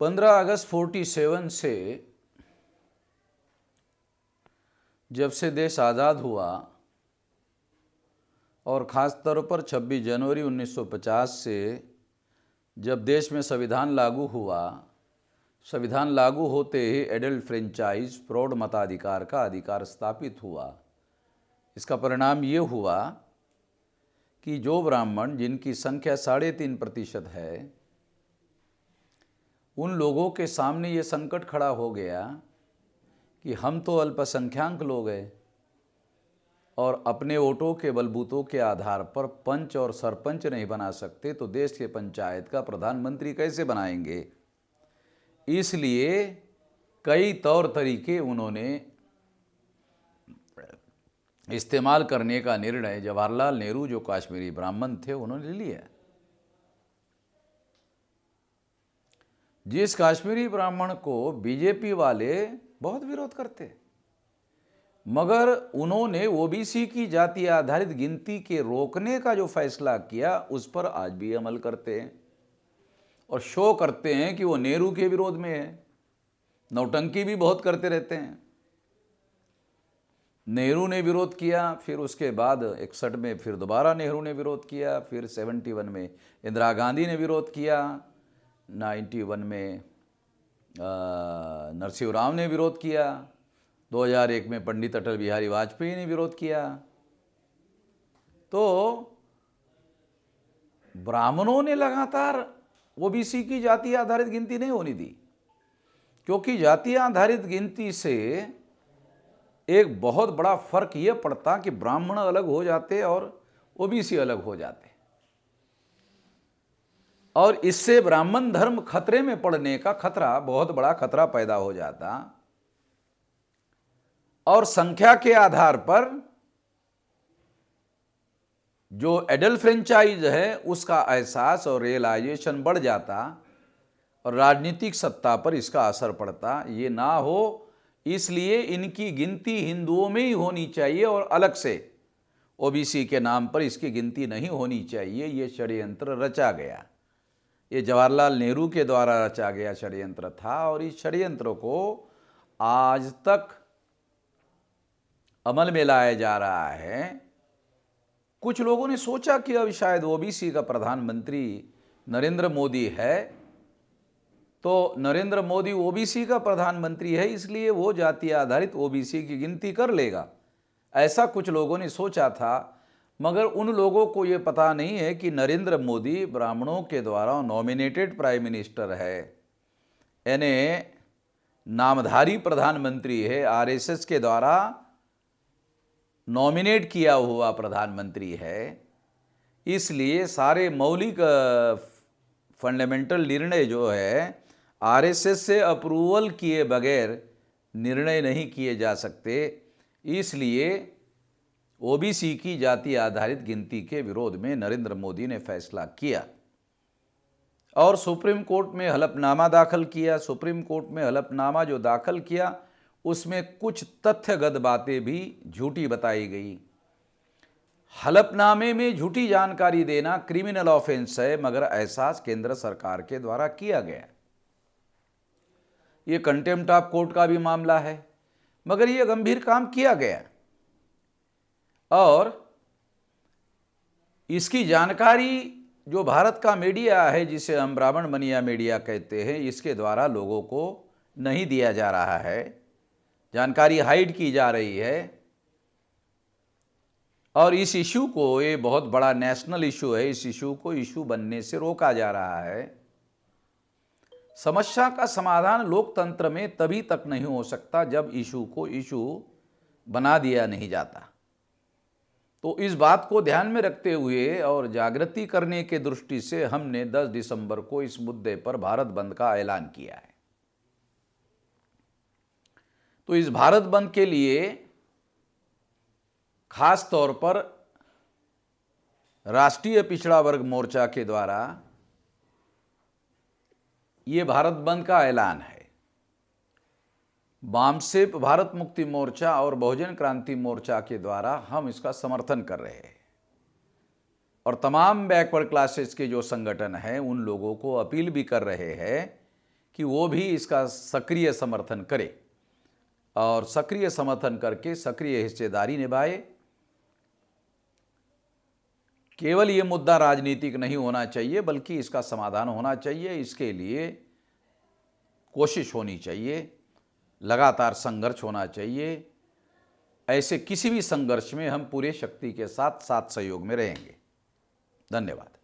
15 अगस्त 47 से जब से देश आज़ाद हुआ और ख़ास तौर पर 26 जनवरी 1950 से जब देश में संविधान लागू हुआ, संविधान लागू होते ही एडल्ट फ्रेंचाइज प्रौढ़ मताधिकार का अधिकार स्थापित हुआ। इसका परिणाम ये हुआ कि जो ब्राह्मण जिनकी संख्या 3.5% है, उन लोगों के सामने ये संकट खड़ा हो गया कि हम तो अल्पसंख्याक लोग हैं और अपने वोटों के बलबूतों के आधार पर पंच और सरपंच नहीं बना सकते, तो देश के पंचायत का प्रधानमंत्री कैसे बनाएंगे। इसलिए कई तौर तरीके उन्होंने इस्तेमाल करने का निर्णय जवाहरलाल नेहरू जो कश्मीरी ब्राह्मण थे उन्होंने लिया। जिस कश्मीरी ब्राह्मण को बीजेपी वाले बहुत विरोध करते, मगर उन्होंने ओबीसी की जाति आधारित गिनती के रोकने का जो फैसला किया उस पर आज भी अमल करते हैं और शो करते हैं कि वो नेहरू के विरोध में है। नौटंकी भी बहुत करते रहते हैं। नेहरू ने विरोध किया, फिर उसके बाद 61 में फिर दोबारा नेहरू ने विरोध किया, फिर 71 में इंदिरा गांधी ने विरोध किया, 91 में नरसिंह राव ने विरोध किया, 2001 में पंडित अटल बिहारी वाजपेयी ने विरोध किया। तो ब्राह्मणों ने लगातार ओबीसी की जाति आधारित गिनती नहीं होने दी, क्योंकि जाति आधारित गिनती से एक बहुत बड़ा फर्क ये पड़ता कि ब्राह्मण अलग हो जाते और ओबीसी अलग हो जाते, और इससे ब्राह्मण धर्म खतरे में पड़ने का खतरा, बहुत बड़ा खतरा पैदा हो जाता। और संख्या के आधार पर जो एडल्ट फ्रेंचाइज है उसका एहसास और रियलाइजेशन बढ़ जाता और राजनीतिक सत्ता पर इसका असर पड़ता। ये ना हो इसलिए इनकी गिनती हिंदुओं में ही होनी चाहिए और अलग से ओबीसी के नाम पर इसकी गिनती नहीं होनी चाहिए। ये षड्यंत्र रचा गया, ये जवाहरलाल नेहरू के द्वारा रचा गया षड्यंत्र था और इस षड्यंत्र को आज तक अमल में लाया जा रहा है। कुछ लोगों ने सोचा कि अब शायद ओबीसी का प्रधानमंत्री नरेंद्र मोदी है, तो नरेंद्र मोदी ओबीसी का प्रधानमंत्री है इसलिए वो जाति आधारित ओबीसी की गिनती कर लेगा, ऐसा कुछ लोगों ने सोचा था। मगर उन लोगों को ये पता नहीं है कि नरेंद्र मोदी ब्राह्मणों के द्वारा नॉमिनेटेड प्राइम मिनिस्टर है, यानी नामधारी प्रधानमंत्री है, आरएसएस के द्वारा नॉमिनेट किया हुआ प्रधानमंत्री है। इसलिए सारे मौलिक फंडामेंटल निर्णय जो है आरएसएस से अप्रूवल किए बगैर निर्णय नहीं किए जा सकते। इसलिए ओबीसी की जाति आधारित गिनती के विरोध में नरेंद्र मोदी ने फैसला किया और सुप्रीम कोर्ट में हलफनामा दाखिल किया। सुप्रीम कोर्ट में हलफनामा जो दाखिल किया उसमें कुछ तथ्यगत बातें भी झूठी बताई गई। हलफनामे में झूठी जानकारी देना क्रिमिनल ऑफेंस है, मगर एहसास केंद्र सरकार के द्वारा किया गया। ये कंटेम्प्ट ऑफ कोर्ट का भी मामला है, मगर ये गंभीर काम किया गया और इसकी जानकारी जो भारत का मीडिया है, जिसे हम ब्राह्मण बनिया मीडिया कहते हैं, इसके द्वारा लोगों को नहीं दिया जा रहा है, जानकारी हाइड की जा रही है और इस इशू को, ये बहुत बड़ा नेशनल इशू है, इस इशू को इशू बनने से रोका जा रहा है। समस्या का समाधान लोकतंत्र में तभी तक नहीं हो सकता जब इशू को इशू बना दिया नहीं जाता। तो इस बात को ध्यान में रखते हुए और जागृति करने के दृष्टि से हमने 10 दिसंबर को इस मुद्दे पर भारत बंद का ऐलान किया है। तो इस भारत बंद के लिए खास तौर पर राष्ट्रीय पिछड़ा वर्ग मोर्चा के द्वारा ये भारत बंद का ऐलान है। वामसेप भारत मुक्ति मोर्चा और बहुजन क्रांति मोर्चा के द्वारा हम इसका समर्थन कर रहे हैं और तमाम बैकवर्ड क्लासेस के जो संगठन हैं उन लोगों को अपील भी कर रहे हैं कि वो भी इसका सक्रिय समर्थन करे और सक्रिय समर्थन करके सक्रिय हिस्सेदारी निभाए। केवल ये मुद्दा राजनीतिक नहीं होना चाहिए बल्कि इसका समाधान होना चाहिए। इसके लिए कोशिश होनी चाहिए, लगातार संघर्ष होना चाहिए। ऐसे किसी भी संघर्ष में हम पूरे शक्ति के साथ सहयोग में रहेंगे। धन्यवाद।